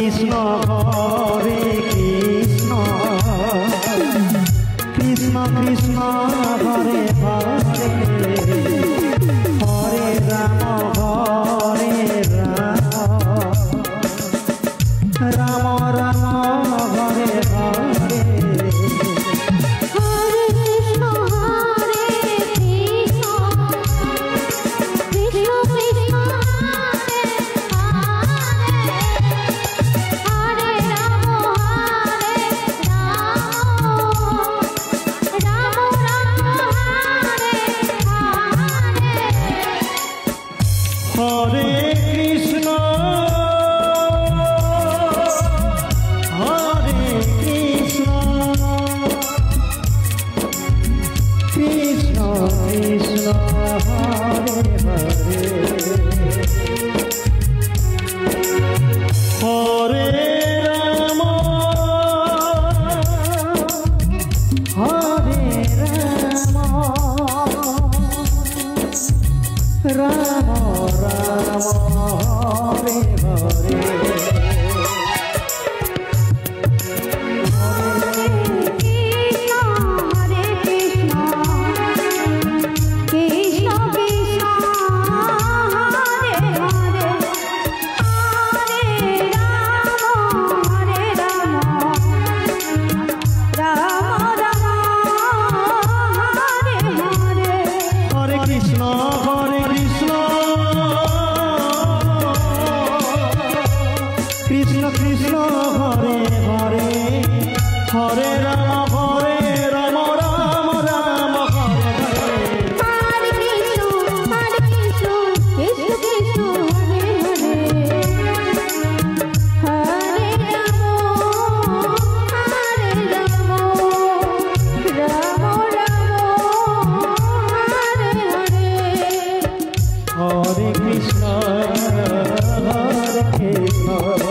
Krishna Hare Krishna Krishna Krishna Hare Hare Hare Ram Ram Ram Hare Hare Hare Krishna, Hare Krishna, Krishna Krishna, Hare Hare, Hare Rama, Hare Rama, Rama Rama Hare Hare Krishna Krishna Hare Hare Hare Rama Rama Rama Hare Hare Hare Krishna Krishna Krishna Hare Hare Hare Rama Rama Hare Hare Hare Krishna Hare Krishna